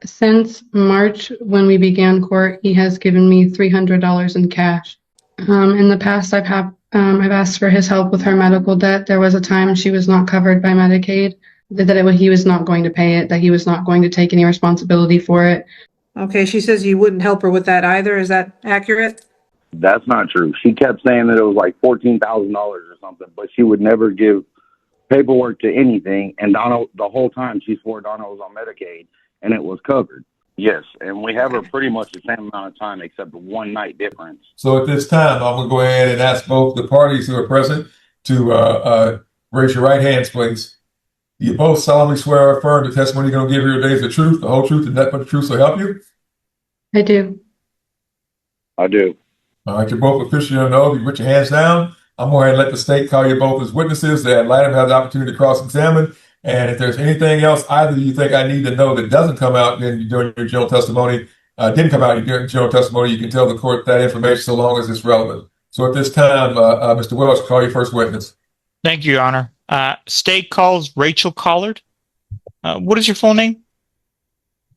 Since March, when we began court, he has given me $300 in cash. In the past, I've asked for his help with her medical debt. There was a time she was not covered by Medicaid, he was not going to pay it, that he was not going to take any responsibility for it. Okay, she says you wouldn't help her with that either. Is that accurate? That's not true. She kept saying that it was like $14,000 or something, but she would never give paperwork to anything. And Donna, the whole time, she swore Donna was on Medicaid and it was covered. Yes, and we have her pretty much the same amount of time except a 1 night difference. So at this time, I'm going to go ahead and ask both the parties who are present to raise your right hands, please. You both solemnly swear or affirm the testimony you're going to give here today is the truth, the whole truth, and nothing but the truth, so help you? I do. I do. All right, you're both officially on oath. You put your hands down. I'm going to let the state call you both as witnesses. That let them have the opportunity to cross-examine. And if there's anything else either you think I need to know that doesn't come out during your general testimony, didn't come out in your general testimony, you can tell the court that information so long as it's relevant. So at this time, Mr. Welch, call your first witness. Thank you, Your Honor. State calls Rachel Collard. What is your full name?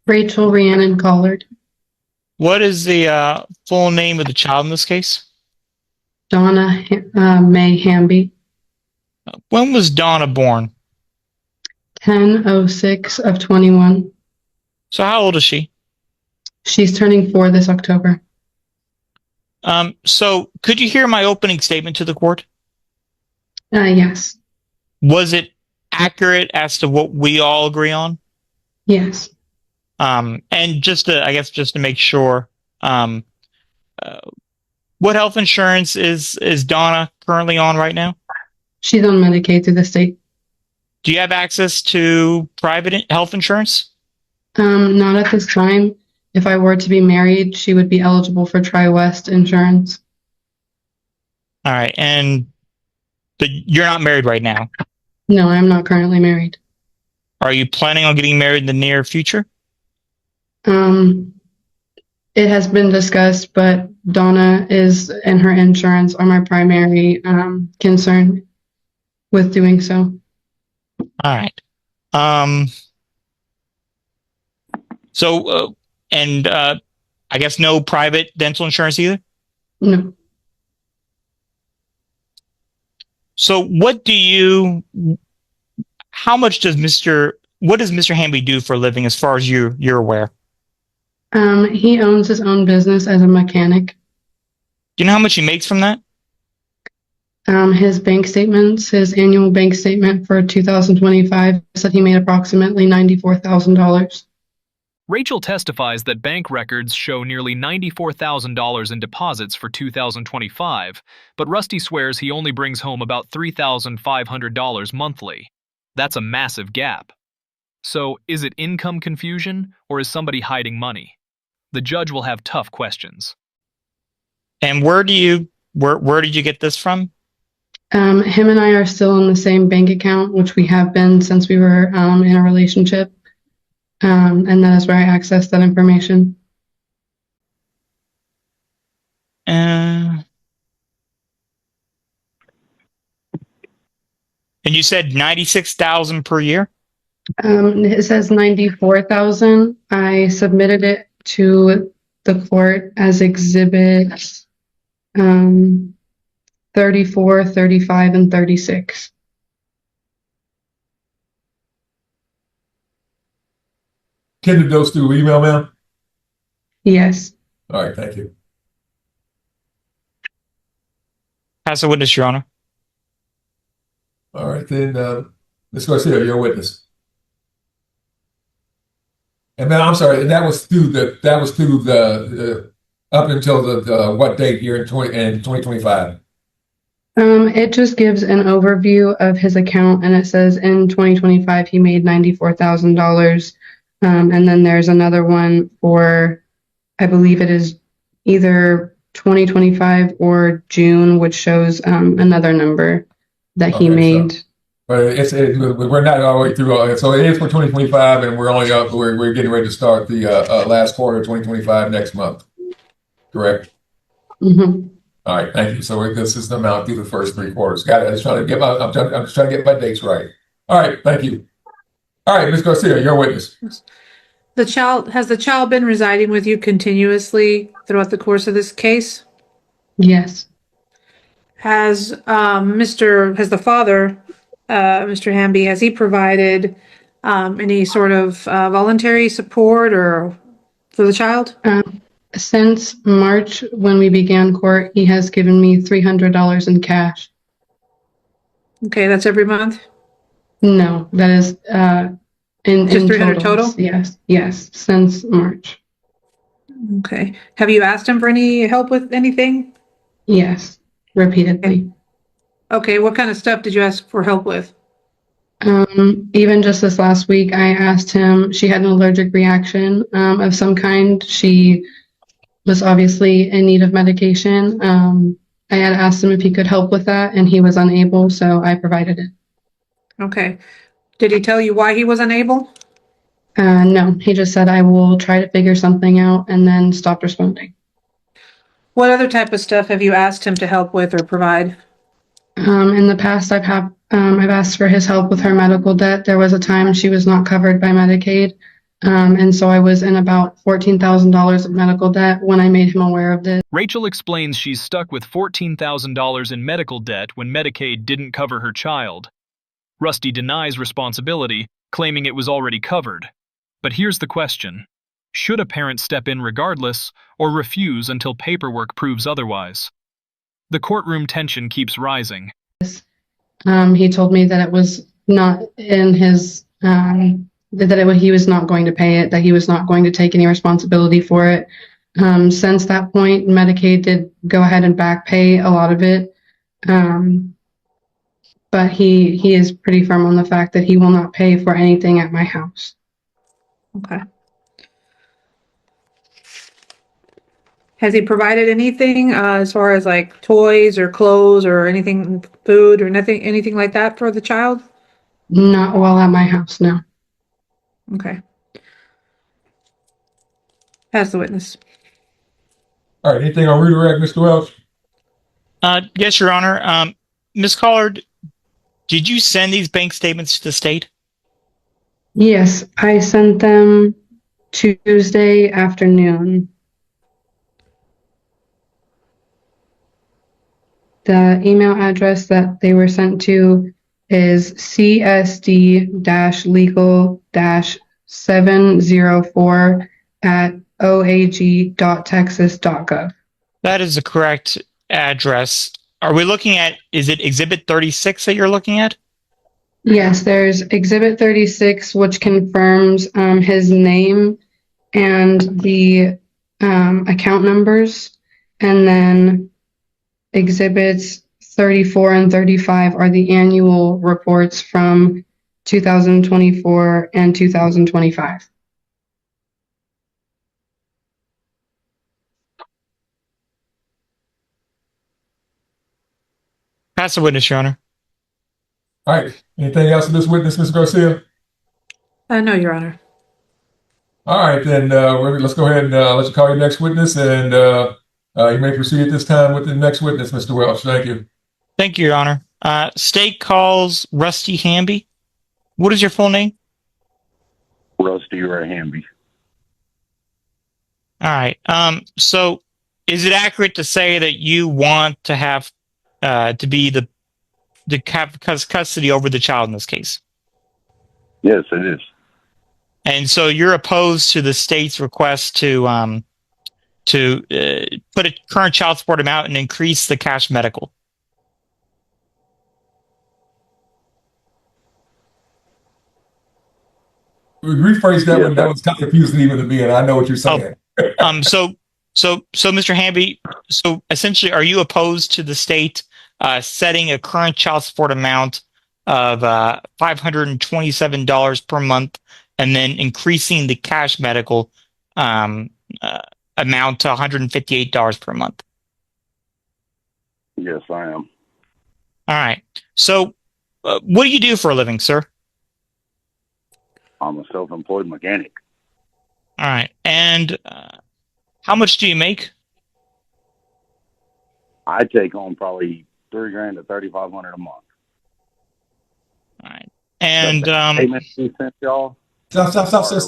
Rachel Rhiannon Collard. What is the full name of the child in this case? Donna May Hamby. When was Donna born? 10/06 of 21. So how old is she? She's turning 4 this October. So could you hear my opening statement to the court? Yes. Was it accurate as to what we all agree on? Yes. And just to make sure, what health insurance is Donna currently on right now? She's on Medicaid through the state. Do you have access to private health insurance? Not at this time. If I were to be married, she would be eligible for Tri-West insurance. All right, but you're not married right now. No, I'm not currently married. Are you planning on getting married in the near future? It has been discussed, but Donna and her insurance are my primary concern with doing so. All right. I guess no private dental insurance either? No. So what does Mr. Hamby do for a living as far as you're aware? He owns his own business as a mechanic. Do you know how much he makes from that? His annual bank statement for 2025 said he made approximately $94,000. Rachel testifies that bank records show nearly $94,000 in deposits for 2025, but Rusty swears he only brings home about $3,500 monthly. That's a massive gap. So, is it income confusion, or is somebody hiding money? The judge will have tough questions. And where did you get this from? Him and I are still in the same bank account, which we have been since we were in a relationship. And that is where I accessed that information. And you said $96,000 per year? It says $94,000. I submitted it to the court as exhibits 34, 35, and 36. Can those through email, ma'am? Yes. All right, thank you. As a witness, Your Honor. All right, then, Ms. Garcia, you're a witness. And then, I'm sorry, and that was through the up until the what date here in 2025? It just gives an overview of his account, and it says in 2025 he made $94,000. And then there's another one for, I believe it is either 2025 or June, which shows another number that he made. So, but we're not all the way through all that. So it is for 2025, and we're getting ready to start the last quarter of 2025 next month. Correct? Mm-hmm. All right, thank you. So this is the amount through the first 3 quarters. Got it. I'm just trying to get my dates right. All right, thank you. All right, Ms. Garcia, you're a witness. Has the child been residing with you continuously throughout the course of this case? Yes. Has the father, Mr. Hamby, has he provided any sort of voluntary support or for the child? Since March, when we began court, he has given me $300 in cash. Okay, that's every month? No, that is Just in 300 total? Yes, since March. Okay. Have you asked him for any help with anything? Yes, repeatedly. Okay, what kind of stuff did you ask for help with? Even just this last week, I asked him, she had an allergic reaction of some kind. She was obviously in need of medication. I had asked him if he could help with that, and he was unable, so I provided it. Okay. Did he tell you why he was unable? No, he just said, I will try to figure something out, and then stopped responding. What other type of stuff have you asked him to help with or provide? In the past, I've asked for his help with her medical debt. There was a time she was not covered by Medicaid, and so I was in about $14,000 of medical debt when I made him aware of this. Rachel explains she's stuck with $14,000 in medical debt when Medicaid didn't cover her child. Rusty denies responsibility, claiming it was already covered. But here's the question. Should a parent step in regardless, or refuse until paperwork proves otherwise? The courtroom tension keeps rising. He told me that it was not in his, he was not going to pay it, that he was not going to take any responsibility for it. Since that point, Medicaid did go ahead and back pay a lot of it. But he is pretty firm on the fact that he will not pay for anything at my house. Okay. Has he provided anything as far as like toys or clothes or anything, food or anything like that for the child? Not while at my house, no. Okay. As the witness. All right, anything on redirect, Mr. Welch? Yes, Your Honor. Ms. Collard, did you send these bank statements to the state? Yes, I sent them Tuesday afternoon. The email address that they were sent to is csd-legal-704@oag.texas.gov. That is the correct address. Are we looking at, is it Exhibit 36 that you're looking at? Yes, there's Exhibit 36, which confirms his name and the account numbers, and then Exhibits 34 and 35 are the annual reports from 2024 and 2025. Pass the witness, Your Honor. All right, anything else in this witness, Ms. Garcia? No, Your Honor. All right, then let's go ahead and let you call your next witness, and you may proceed at this time with the next witness, Mr. Welch. Thank you. Thank you, Your Honor. State calls Rusty Hamby. What is your full name? Rusty Ray Hamby. All right. So is it accurate to say that you want to have to be the custody over the child in this case? Yes, it is. And so you're opposed to the state's request to put a current child support amount and increase the cash medical. Rephrase that Yes, one. That was kind of confusing even to me, and I know what you're saying. So Mr. Hamby, so essentially, are you opposed to the state setting a current child support amount of $527 per month and then increasing the cash medical amount to $158 per month? Yes, I am. All right. So what do you do for a living, sir? I'm a self-employed mechanic. All right. And how much do you make? I take home probably $3,000 to $3,500 a month. All right. And Payment we sent y'all, Stop. are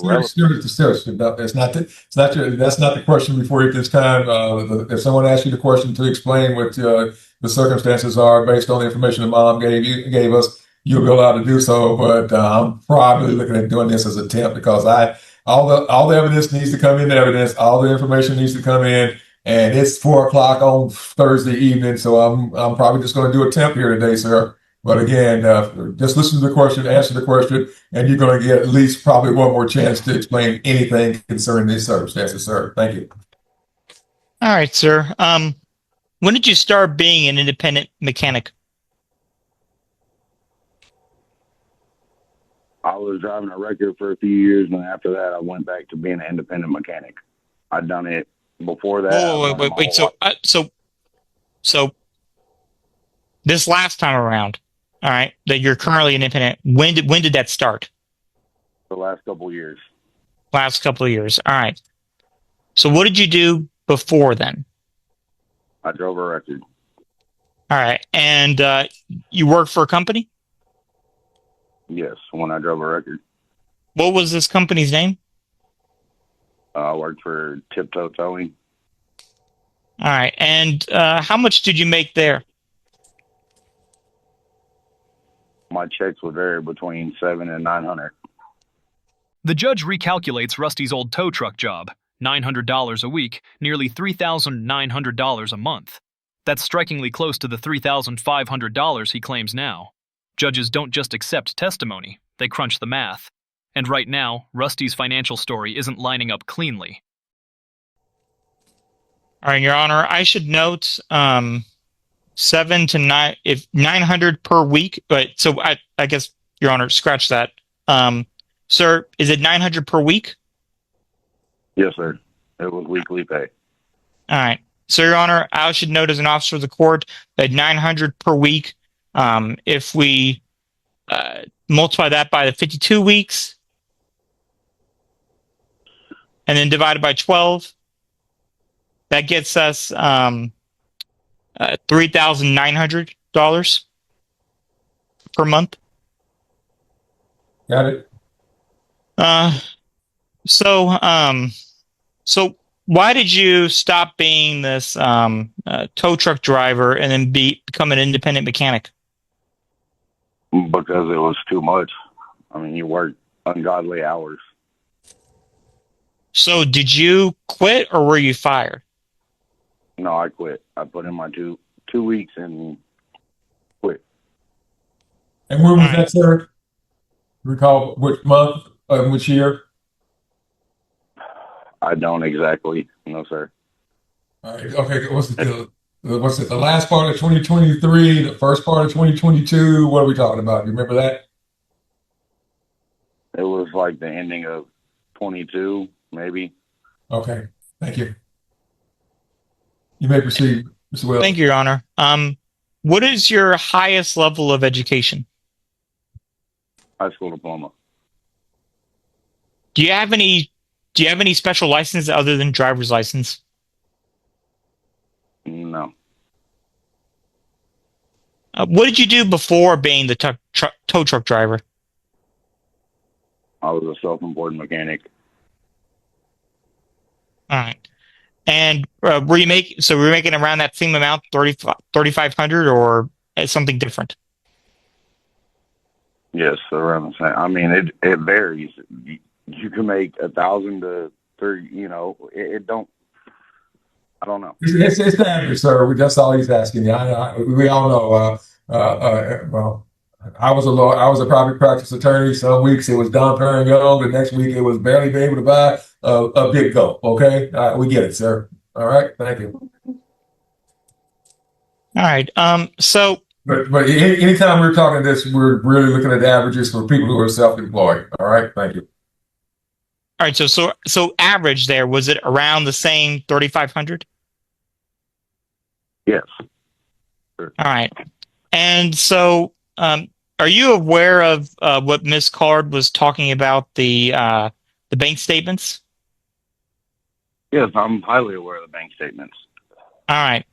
irrelevant. Serious. No, that's not the question before you at this time. If someone asks you the question to explain what the circumstances are based on the information the mom gave us, you'll be allowed to do so. But I'm probably looking at doing this as a temp because all the evidence needs to come in evidence, all the information needs to come in, and it's 4 o'clock on Thursday evening, so I'm probably just going to do a temp here today, sir. But again, just listen to the question, answer the question, and you're going to get at least probably one more chance to explain anything concerning these circumstances, sir. Thank you. All right, sir. When did you start being an independent mechanic? I was driving a record for a few years, and after that, I went back to being an independent mechanic. I'd done it before that. Wait. So this last time around, all right, that you're currently an independent. When did that start? The last couple of years. Last couple of years. All right. So what did you do before then? I drove a record. All right, and you worked for a company? Yes, when I drove a record. What was this company's name? I worked for Tiptoe Towing. All right, and how much did you make there? My checks would vary between $700 and $900. The judge recalculates Rusty's old tow truck job, $900 a week, nearly $3,900 a month. That's strikingly close to the $3,500 he claims now. Judges don't just accept testimony, they crunch the math. And right now, Rusty's financial story isn't lining up cleanly. All right, Your Honor, I should note 7 to 9, if 900 per week. But so I guess, Your Honor, scratch that. Sir, is it 900 per week? Yes, sir. It was weekly pay. All right. So, Your Honor, I should note as an officer of the court that 900 per week, if we multiply that by the 52 weeks and then divided by 12, that gets us $3,900 per month. Got it. So why did you stop being this tow truck driver and then become an independent mechanic? Because it was too much. I mean, you work ungodly hours. So did you quit or were you fired? No, I quit. I put in my two weeks and quit. And when was that, sir? Recall which month, which year? I don't exactly. No, sir. All right. Okay. What's it? The last part of 2023, the first part of 2022. What are we talking about? You remember that? It was like the ending of 22, maybe. Okay. Thank you. You may proceed, Mr. Wells. Thank you, Your Honor. What is your highest level of education? High school diploma. Do you have any special license other than driver's license? No. What did you do before being the tow truck driver? I was a self-employed mechanic. All right. And were you making around that same amount, 3,500, or something different? Yes, around the same. I mean, it varies. You can make 1,000 to 30. You know, it don't. I don't know. It's the average, sir. That's all he's asking you. We all know. Well, I was a private practice attorney. Some weeks it was Don Perignon. The next week it was barely able to buy a big goat. Okay, we get it, sir. All right, thank you. All right. But anytime we're talking this, we're really looking at the averages for people who are self-employed. All right, thank you. All right. So average there, was it around the same 3,500? Yes. Sure. All right. And so, are you aware of what Ms. Card was talking about the bank statements? Yes, I'm highly aware of the bank statements. All right.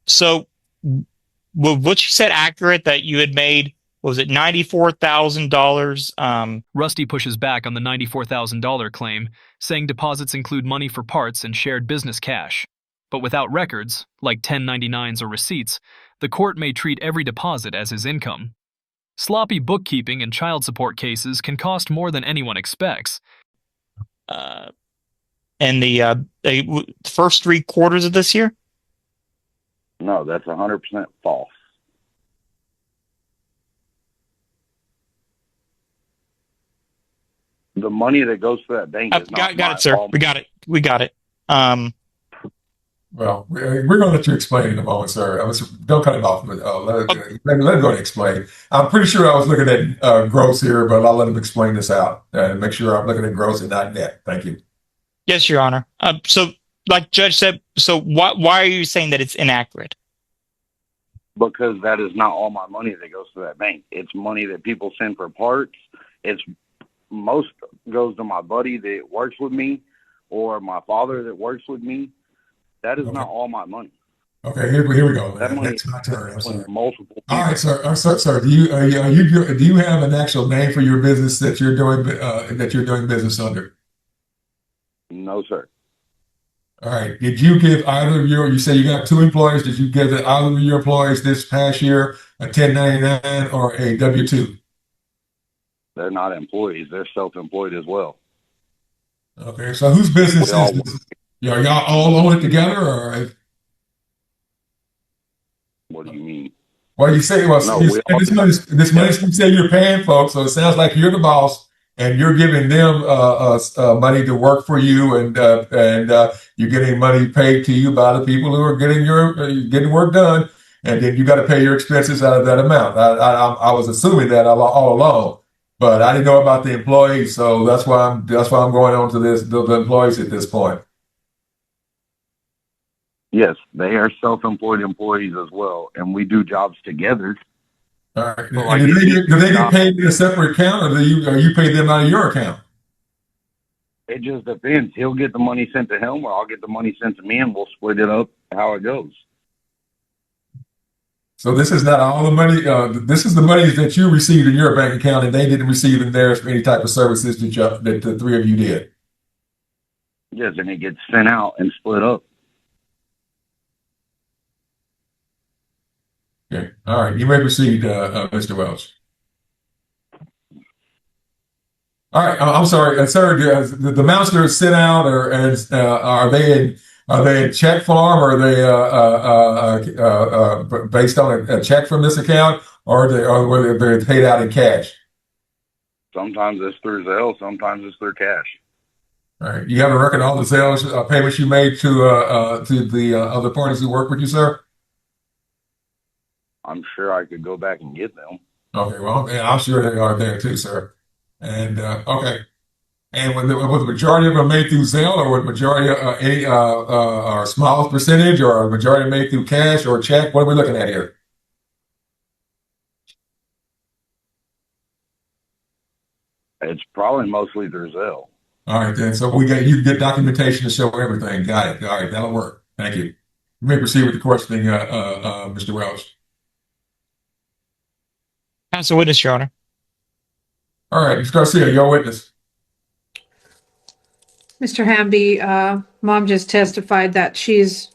So, what you said accurate that you had made what was it, $94,000. Rusty pushes back on the $94,000 claim, saying deposits include money for parts and shared business cash. But without records, like 1099s or receipts, the court may treat every deposit as his income. Sloppy bookkeeping and child support cases can cost more than anyone expects. And the first 3 quarters of this year? No, that's 100% false. The money that goes to that bank is not Got it, sir. fault. We got it. Well, we're going to let you explain in a moment, sir. Don't cut it off. But let him go and explain. I'm pretty sure I was looking at gross here, but I'll let him explain this out and make sure I'm looking at gross and not net. Thank you. Yes, Your Honor. So, like Judge said, so why are you saying that it's inaccurate? Because that is not all my money that goes to that bank. It's money that people send for parts. It's most goes to my buddy that works with me or my father that works with me. That is not all my money. Okay, here we go. That money That's my turn. I'm sorry. Multiple people. All right, sir. Sir, do you have an actual name for your business that you're doing business under? No, sir. All right. Did you give either of you say you got 2 employees? Did you give either of your employees this past year a 1099 or a W-2? They're not employees. They're self-employed as well. Okay. So whose business is this? Y'all all own it together, or? What do you mean? Well, you say, well, No, this money you say you're paying folks, so it sounds like you're the boss and you're giving them money to work for you, and you're getting money paid to you by the people who are getting work done, and then you got to pay your expenses out of that amount. I was assuming that all along, but I didn't know about the employees, so that's why I'm going on to the employees at this point. Yes, they are self-employed employees as well, and we do jobs together. All right. So And do they get paid in a separate account, or you pay them out of your account? It just depends. He'll get the money sent to him, or I'll get the money sent to me, and we'll split it up how it goes. So this is not all the money. This is the money that you received in your bank account, and they didn't receive in theirs for any type of services that the 3 of you did. Yes, and it gets sent out and split up. Okay. All right. You may proceed, Mr. Welch. All right. I'm sorry, sir. The amounts that are sent out, are they in check form, or are they based on a check from this account, or were they paid out in cash? Sometimes it's through Zelle, sometimes it's through cash. All right. You have a record of all the sales payments you made to the other parties who work with you, sir? I'm sure I could go back and get them. Okay. Well, yeah, I'm sure they are there too, sir. And okay. And was the majority of them made through Zelle, or was majority any or smallest percentage, or a majority made through cash or check? What are we looking at here? It's probably mostly through Zelle. All right, then. So you get documentation to show everything. Got it. All right, that'll work. Thank you. You may proceed with the questioning, Mr. Welch. As a witness, Your Honor. All right, Mr. Garcia, your witness. Mr. Hamby, Mom just testified that she's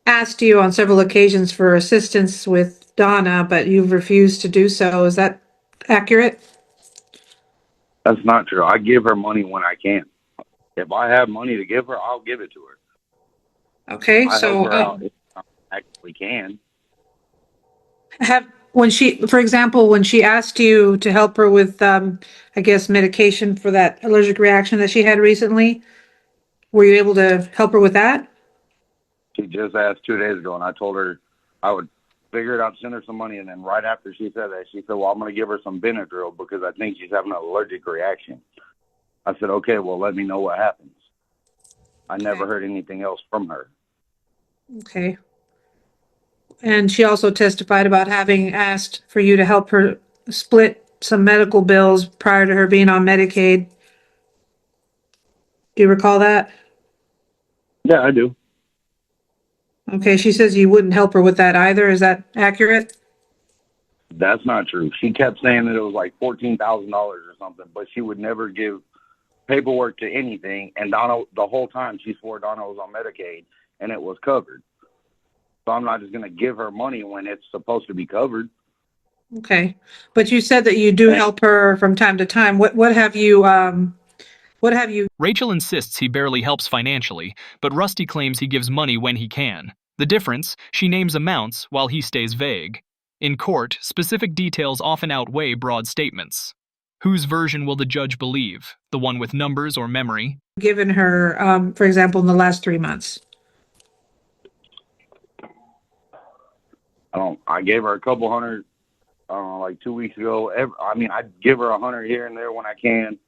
asked you on several occasions for assistance with Donna, but you've refused to do so. Is that accurate? That's not true. I give her money when I can. If I have money to give her, I'll give it to her. Okay, I so help her out if I actually can. for example, when she asked you to help her with, I guess, medication for that allergic reaction that she had recently, were you able to help her with that? She just asked 2 days ago, and I told her I would figure it out, send her some money, and then right after she said that, she said, well, I'm going to give her some Benadryl because I think she's having an allergic reaction. I said, okay, well, let me know what happens. I never heard anything else from her. Okay. And she also testified about having asked for you to help her split some medical bills prior to her being on Medicaid. Do you recall that? Yeah, I do. Okay, she says you wouldn't help her with that either. Is that accurate? That's not true. She kept saying that it was like $14,000 or something, but she would never give paperwork to anything. And Donna, the whole time, she swore Donna was on Medicaid and it was covered. So I'm not just going to give her money when it's supposed to be covered. Okay. But you said that you do help her from time to time. What have you Rachel insists he barely helps financially, but Rusty claims he gives money when he can. The difference, she names amounts while he stays vague. In court, specific details often outweigh broad statements. Whose version will the judge believe? The one with numbers or memory? given her, for example, in the last 3 months? I gave her a couple hundred, like 2 weeks ago. I give her $100 here and there when I can.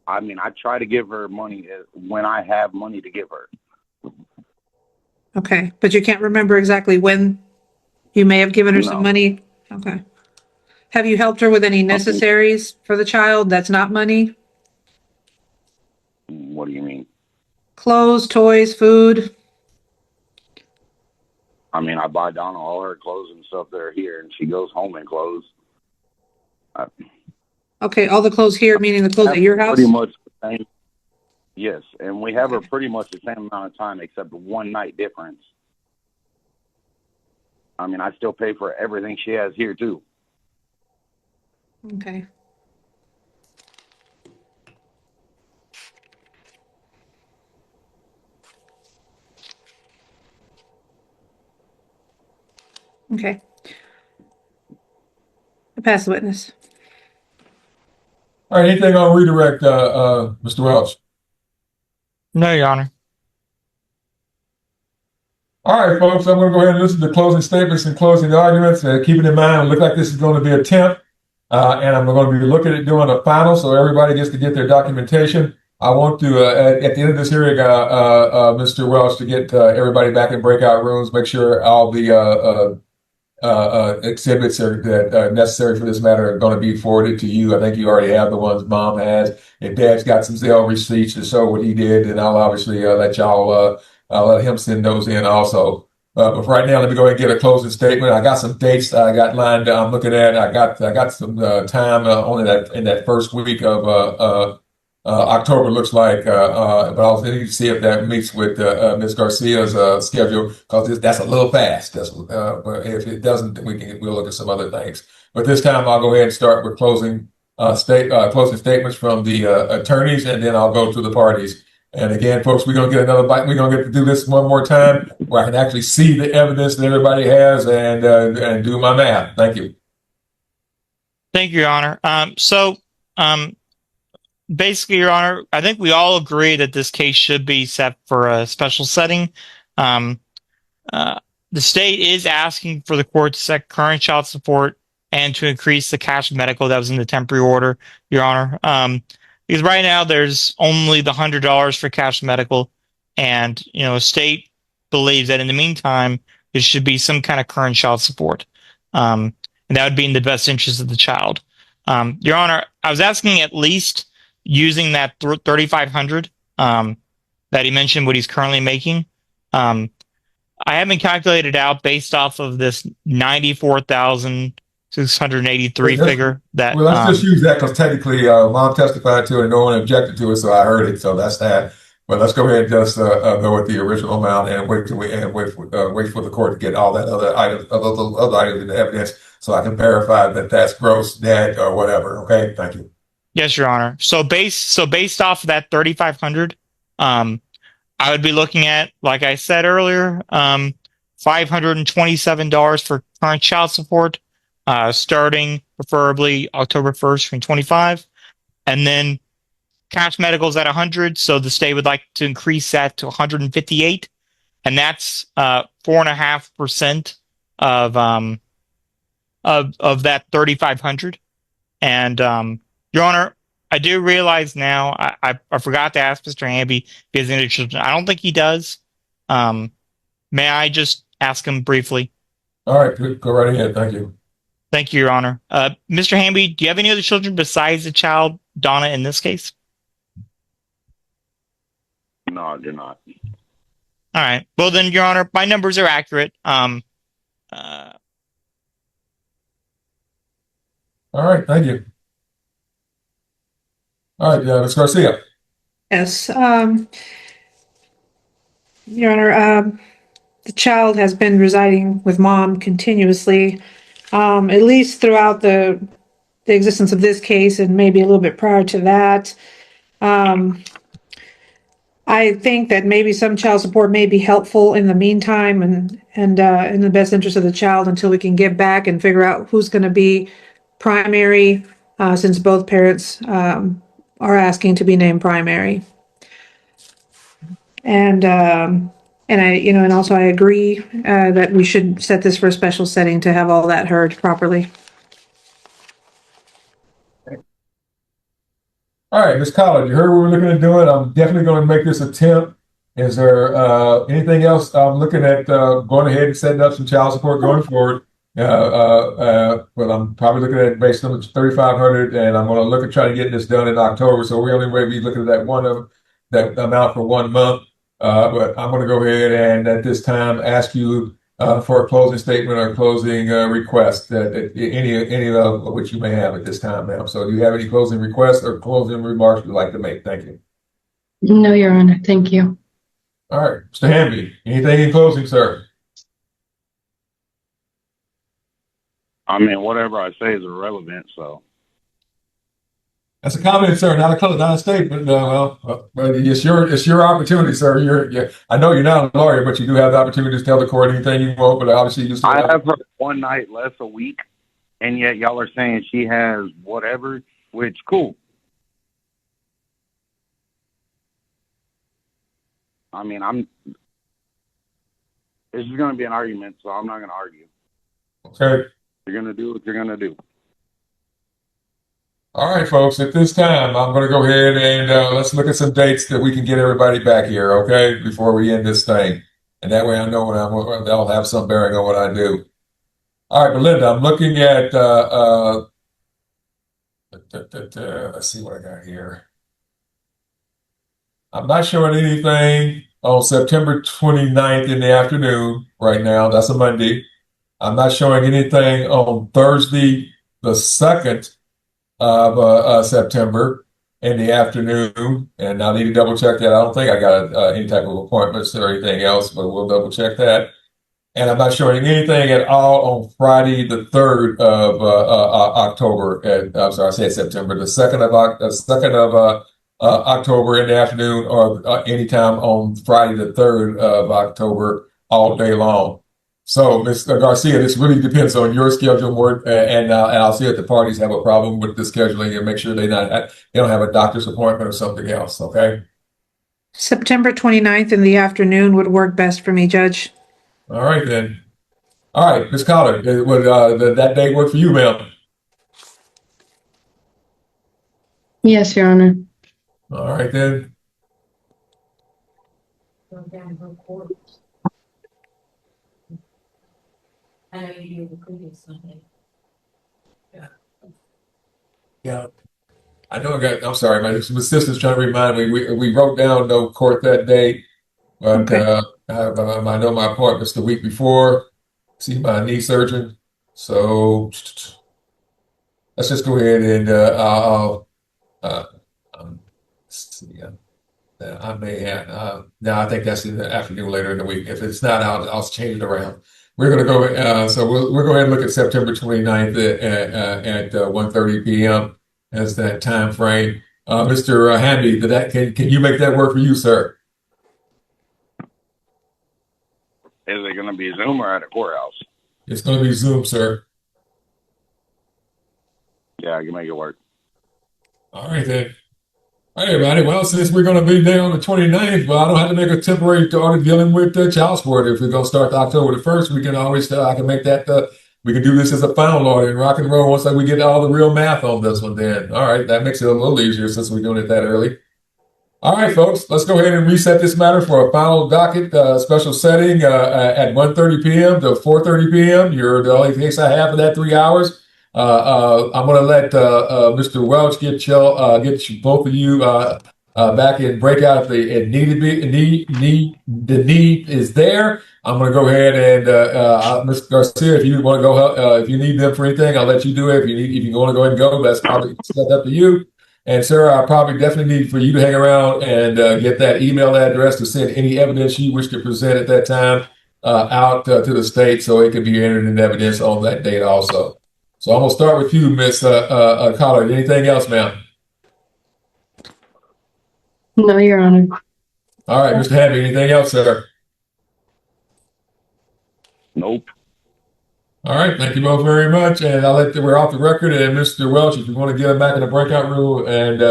I try to give her money when I have money to give her. Okay. But you can't remember exactly when you may have given her some No. money? Okay. Have you helped her with any necessaries for the child that's not money? What do you mean? Clothes, toys, food? I buy Donna all her clothes and stuff that are here, and she goes home in clothes. Okay, all the clothes here, meaning the clothes at your house? Pretty much the same. Yes, and we have her pretty much the same amount of time, except one night difference. I still pay for everything she has here too. Okay. Okay. I pass the witness. All right, anything on redirect, Mr. Welch? No, Your Honor. All right, folks, I'm going to go ahead and listen to closing statements and closing arguments. Keeping in mind, it looks like this is going to be a temp, and I'm going to be looking at doing a final, so everybody gets to get their documentation. I want to, at the end of this hearing, Mr. Welch, to get everybody back in breakout rooms, make sure all the exhibits that necessary for this matter are going to be forwarded to you. I think you already have the ones Mom has. If Dad's got some Zelle receipts to show what he did, then I'll obviously let y'all. I'll let him send those in also. But for right now, let me go ahead and get a closing statement. I got some dates I got lined up. I'm looking at. I got some time only in that first week of October looks like, but I'll need to see if that meets with Ms. Garcia's schedule, because that's a little fast. But if it doesn't, then we'll look at some other things. But this time, I'll go ahead and start with closing statements from the attorneys, and then I'll go to the parties. And again, folks, we're gonna get another bite. We're gonna get to do this one more time, where I can actually see the evidence that everybody has and do my math. Thank you. Thank you, Your Honor. Basically, Your Honor, I think we all agree that this case should be set for a special setting. The state is asking for the court to set current child support and to increase the cash medical that was in the temporary order, Your Honor. Because right now there's only the $100 for cash medical, and the state believes that in the meantime there should be some kind of current child support, and that would be in the best interest of the child. Your Honor, I was asking at least using that $3,500 that he mentioned, what he's currently making. I haven't calculated out based off of this 94,683 figure. Well, let's just use that because technically, Mom testified to it and no one objected to it, so I heard it. So that's that. But let's go ahead and just go with the original amount and wait for the court to get all that other items in the evidence, so I can verify that that's gross, net, or whatever. Okay, thank you. Yes, Your Honor. So based off of that 3,500, I would be looking at, like I said earlier, $527 for current child support, starting preferably October 1st, 2025, and then cash medicals at 100. So the state would like to increase that to 158, and that's 4.5% of that 3,500. And Your Honor, I do realize now, I forgot to ask Mr. Hamby if he has any children. I don't think he does. May I just ask him briefly? All right, go right ahead. Thank you. Thank you, Your Honor. Mr. Hamby, do you have any other children besides the child, Donna, in this case? No, I do not. All right. Well, then, Your Honor, my numbers are accurate. All right, thank you. All right, Ms. Garcia. Yes, Your Honor, the child has been residing with mom continuously, at least throughout the existence of this case and maybe a little bit prior to that. I think that maybe some child support may be helpful in the meantime and in the best interest of the child until we can get back and figure out who's going to be primary, since both parents are asking to be named primary. And and also I agree that we should set this for a special setting to have all that heard properly. All right, Ms. Collins, you heard what we're looking at doing. I'm definitely going to make this attempt. Is there anything else? I'm looking at going ahead and setting up some child support going forward. Well, I'm probably looking at based on 3,500, and I'm going to look at trying to get this done in October. So we only may be looking at that amount for 1 month. But I'm going to go ahead and at this time ask you for a closing statement or closing request that any of which you may have at this time, ma'am. So do you have any closing requests or closing remarks you'd like to make? Thank you. No, Your Honor. Thank you. All right, Mr. Hamby, anything in closing, sir? I mean, whatever I say is irrelevant, so. That's a comment, sir, not a statement. But it's your opportunity, sir. I know you're not a lawyer, but you do have the opportunity to tell the court anything you want. But obviously, you still I have her one night less a week, and yet y'all are saying she has whatever, which cool. I mean, this is going to be an argument, so I'm not going to argue. okay. You're going to do what you're going to do. All right, folks. At this time, I'm going to go ahead and let's look at some dates that we can get everybody back here, okay, before we end this thing, and that way I know that'll have some bearing on what I do. All right, Belinda, I'm looking at. Let's see what I got here. I'm not showing anything on September 29th in the afternoon right now. That's a Monday. I'm not showing anything on Thursday, the 2nd of September in the afternoon. And I need to double check that. I don't think I got any type of appointments or anything else, but we'll double check that. And I'm not showing anything at all on Friday, the 3rd of October. I'm sorry, I said September, the 2nd of October in the afternoon, or anytime on Friday, the 3rd of October, all day long. So, Ms. Garcia, this really depends on your schedule more, and I'll see if the parties have a problem with the scheduling and make sure they don't have a doctor's appointment or something else. Okay. September 29th in the afternoon would work best for me, Judge. All right then. All right, Ms. Collard, would that date work for you, ma'am? Yes, Your Honor. All right then. Yeah. I know I'm sorry, my assistant's trying to remind me. We wrote down no court that day, but Okay. I know my appointment's the week before. See my knee surgeon. So let's just go ahead and I'll see. I may have. No, I think that's in the afternoon later in the week. If it's not, I'll change it around. We're going to go. So we'll go ahead and look at September 29th at 1:30 p.m. as that time frame. Mr. Hamby, can you make that work for you, sir? Is it going to be Zoom or at a courthouse? It's going to be Zoom, sir. Yeah, I can make it work. All right then. All right, everybody. Well, since we're going to be there on the 29th, well, I don't have to make a temporary order dealing with child support. If we're going to start October the 1st, we can always, I can make that, we can do this as a final order and rock and roll once we get all the real math on this one then. All right, that makes it a little easier since we're doing it that early. All right, folks, let's go ahead and reset this matter for a final docket special setting at 1:30 p.m. to 4:30 p.m. You're the only case I have for that 3 hours. I'm going to let Mr. Welch get both of you back in breakout if it need to be the need is there. I'm going to go ahead and Mr. Garcia, if you want to go help, if you need them for anything, I'll let you do it. If you want to go ahead and go, that's probably up to you. And sir, I probably definitely need for you to hang around and get that email address to send any evidence you wish to present at that time out to the state, so it can be entered in evidence on that date also. So I'm gonna start with you, Miss Collard. Anything else, ma'am? No, Your Honor. All right, Mr. Hamby, anything else, sir? Nope. All right, thank you both very much. And we're off the record. And Mr. Welch, if you want to get him back in the breakout room, and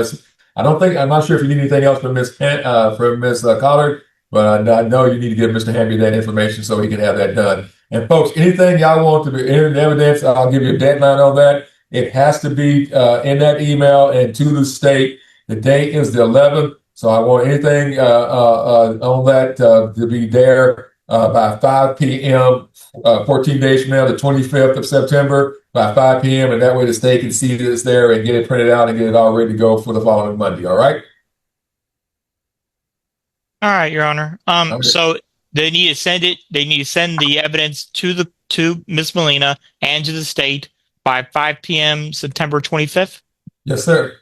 I'm not sure if you need anything else from Miss Collard, but I know you need to give Mr. Hamby that information so he can have that done. And folks, anything y'all want to be entered in evidence, I'll give you a deadline on that. It has to be in that email and to the state. The date is the 11th, so I want anything on that to be there by 5 p.m. 14 days from now, the 25th of September, by 5 p.m. And that way the state can see that it's there and get it printed out and get it all ready to go for the following Monday. All right? All right, Your Honor. Okay. So they need to send it. They need to send the evidence to Miss Molina and to the state by 5 p.m. September 25th. Yes, sir.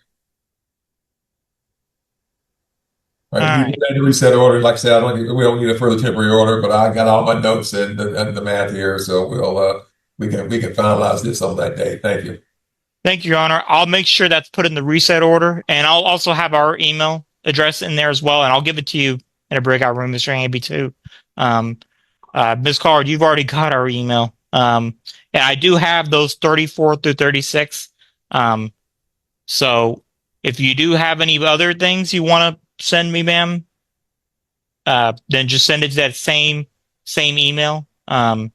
All right, All you right. get that reset order. Like I said, we don't need a further temporary order, but I got all my notes and the math here, so we can finalize this on that day. Thank you. Thank you, Your Honor. I'll make sure that's put in the reset order, and I'll also have our email address in there as well, and I'll give it to you in a breakout room, Mr. Hamby, too. Ms. Collard, you've already got our email. And I do have those 34 through 36. So if you do have any other things you want to send me, ma'am, then just send it to that same email. And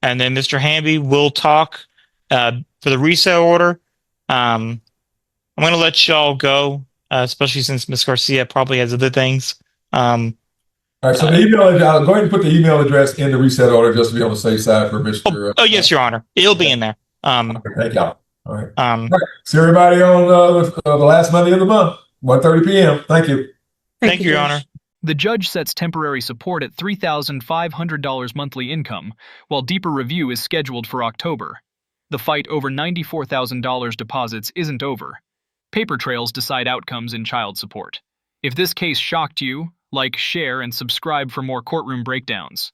then Mr. Hamby will talk for the reset order. I'm going to let y'all go, especially since Ms. Garcia probably has other things. All right, so the email, I'll go ahead and put the email address in the reset order just to be on the safe side for Mr. Oh, yes, Your Honor. It'll be in there. Okay, thank y'all. All right. See everybody on the last Monday of the month, 1:30 p.m. Thank you. Thank you, Your Honor. The judge sets temporary support at $3,500 monthly income, while deeper review is scheduled for October. The fight over $94,000 deposits isn't over. Paper trails decide outcomes in child support. If this case shocked you, like, share, and subscribe for more courtroom breakdowns.